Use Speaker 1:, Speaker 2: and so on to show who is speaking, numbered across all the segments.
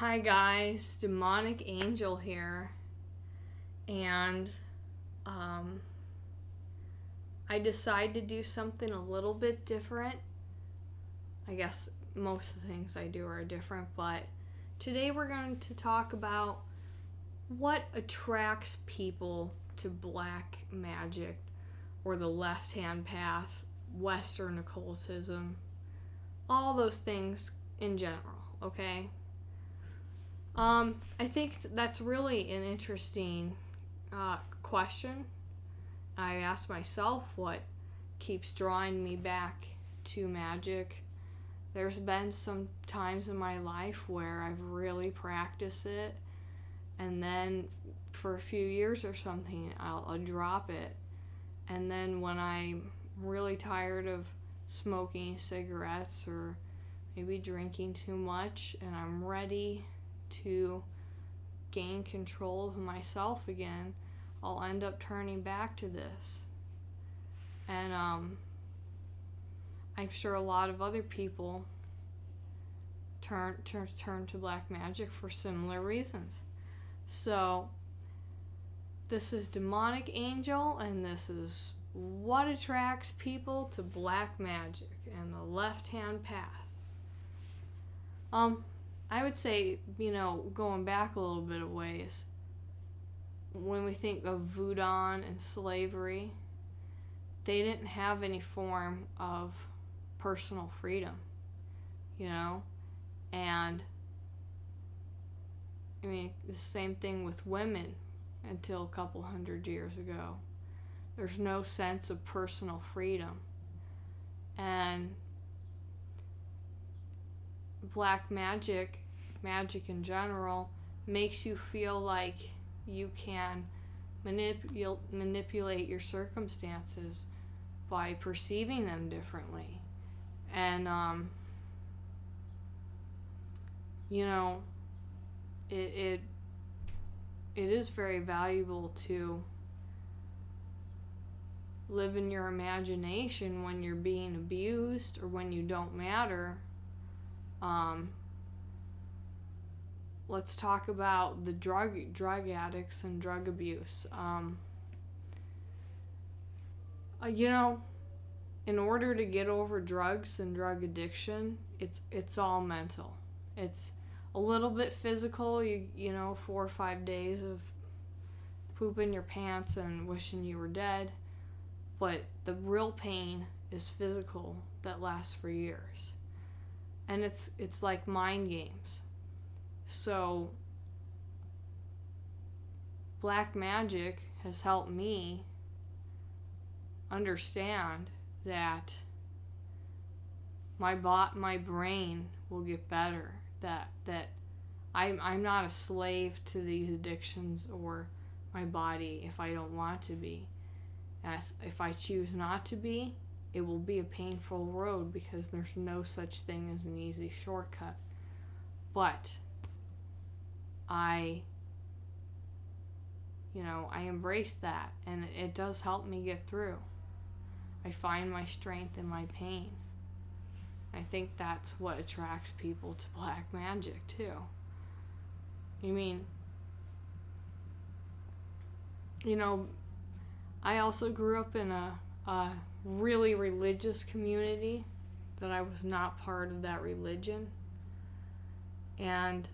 Speaker 1: Hi guys, Demonick Angel here, and I decided to do something a little bit different. I guess most of the things I do are different, but today we're going to talk about what attracts people to black magic or the left-hand path, Western occultism, all those things in general, okay? I think that's really an interesting question. I asked myself what keeps drawing me back to magic. There's been some times in my life where I've really practiced it, and then for a few years or something, I'll drop it. And then when I'm really tired of smoking cigarettes or maybe drinking too much and I'm ready to gain control of myself again, I'll end up turning back to this. And I'm sure a lot of other people turn to black magic for similar reasons. So this is Demonick Angel, and this is what attracts people to black magic and the left-hand path. I would say, going back a little bit of ways, when we think of voodoo and slavery, they didn't have any form of personal freedom, and the same thing with women until a couple hundred years ago. There's no sense of personal freedom. And black magic in general, makes you feel like you can manipulate your circumstances by perceiving them differently. And it is very valuable to live in your imagination when you're being abused or when you don't matter. Let's talk about the drug addicts and drug abuse. In order to get over drugs and drug addiction, it's all mental. It's a little bit physical, 4 or 5 days of pooping your pants and wishing you were dead, but the real pain is physical that lasts for years. And it's like mind games. So black magic has helped me understand that my brain will get better, that I'm not a slave to these addictions or my body if I don't want to be. As if I choose not to be, it will be a painful road because there's no such thing as an easy shortcut. But I embrace that, and it does help me get through. I find my strength in my pain. I think that's what attracts people to black magic too. I also grew up in a really religious community that I was not part of that religion, and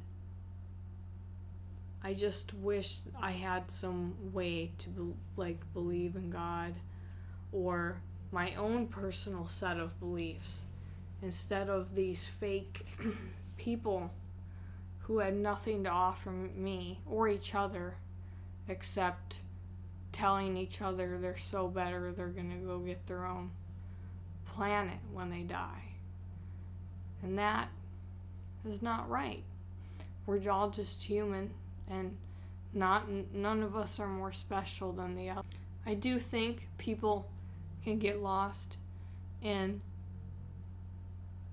Speaker 1: I just wished I had some way to believe in God or my own personal set of beliefs instead of these fake people who had nothing to offer me or each other except telling each other they're so better they're gonna go get their own planet when they die. And that is not right. We're all just human, and none of us are more special than the other. I do think people can get lost in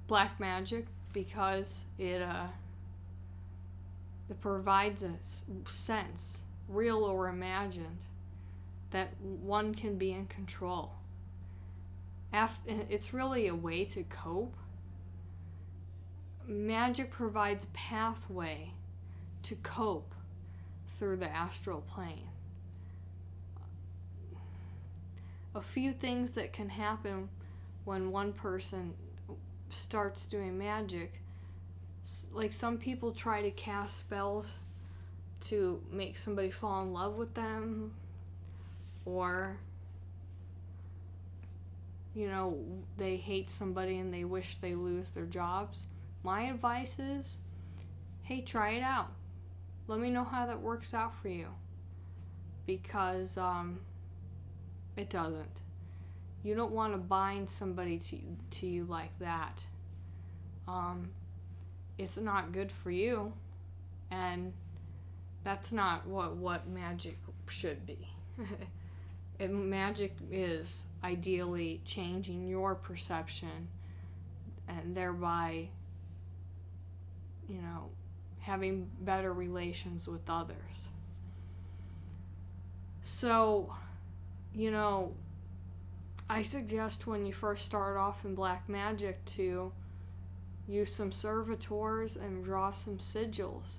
Speaker 1: black magic because it provides a sense, real or imagined, that one can be in control. It's really a way to cope. Magic provides a pathway to cope through the astral plane. A few things that can happen when one person starts doing magic, like some people try to cast spells to make somebody fall in love with them, or they hate somebody and they wish they lose their jobs. My advice is, hey, try it out. Let me know how that works out for you, because it doesn't. You don't want to bind somebody to you like that. It's not good for you, and that's not what magic should be. Magic is ideally changing your perception, and thereby, having better relations with others. So, I suggest when you first start off in black magic to use some servitors and draw some sigils.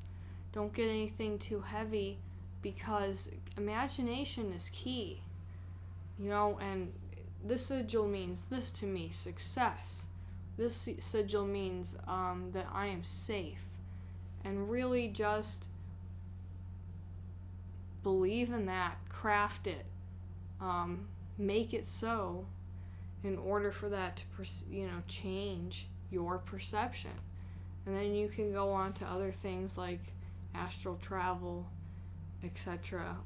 Speaker 1: Don't get anything too heavy, because imagination is key. And this sigil means this to me, success. This sigil means that I am safe. And really just believe in that, craft it, make it so, in order for that to change your perception. And then you can go on to other things like astral travel, etc.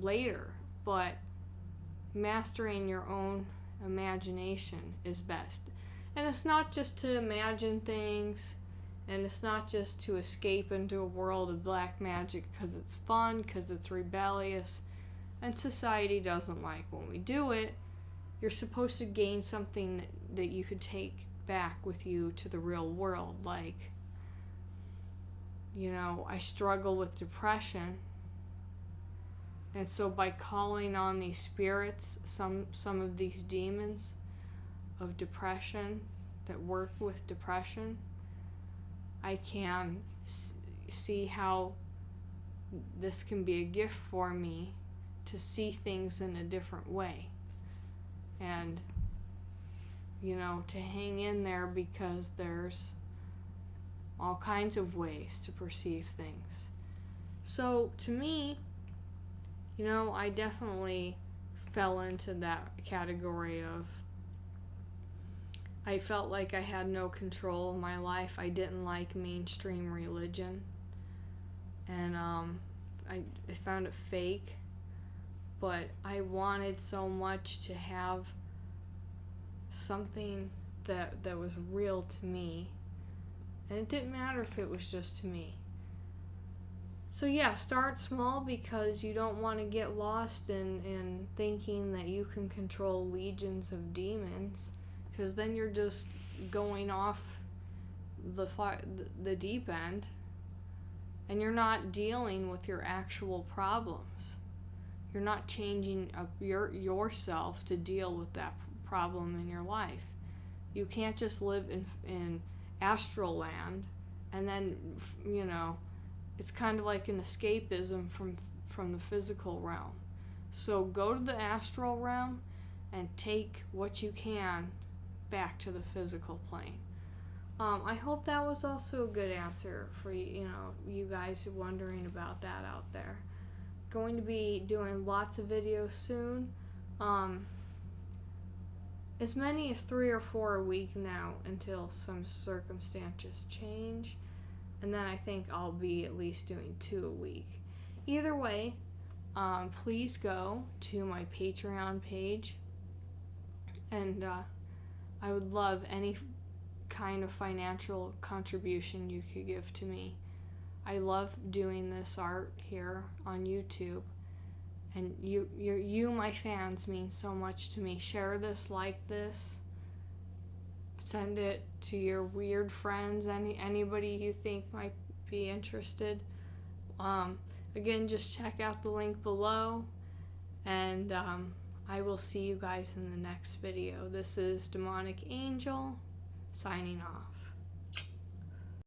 Speaker 1: later. But mastering your own imagination is best. And it's not just to imagine things, and it's not just to escape into a world of black magic because it's fun, because it's rebellious, and society doesn't like when we do it. You're supposed to gain something that you could take back with you to the real world. Like, I struggle with depression, and so by calling on these spirits, some of these demons of depression that work with depression, I can see how this can be a gift for me to see things in a different way, and to hang in there, because there's all kinds of ways to perceive things. So to me, I definitely fell into that category of, I felt like I had no control of my life. I didn't like mainstream religion, and I found it fake, but I wanted so much to have something that was real to me, and it didn't matter if it was just to me. So yeah, start small, because you don't want to get lost in thinking that you can control legions of demons, because then you're just going off the deep end, and you're not dealing with your actual problems. You're not changing up yourself to deal with that problem in your life. You can't just live in astral land, and then it's kind of like an escapism from the physical realm. So go to the astral realm and take what you can back to the physical plane. I hope that was also a good answer for you guys wondering about that out there. Going to be doing lots of videos soon. As many as 3 or 4 a week now, until some circumstances change. And then I think I'll be at least doing 2 a week. Either way, please go to my Patreon page. And I would love any kind of financial contribution you could give to me. I love doing this art here on YouTube. And you, my fans, mean so much to me. Share this, like this. Send it to your weird friends, anybody you think might be interested. Again, just check out the link below, and I will see you guys in the next video. This is Demonick Angel, signing off.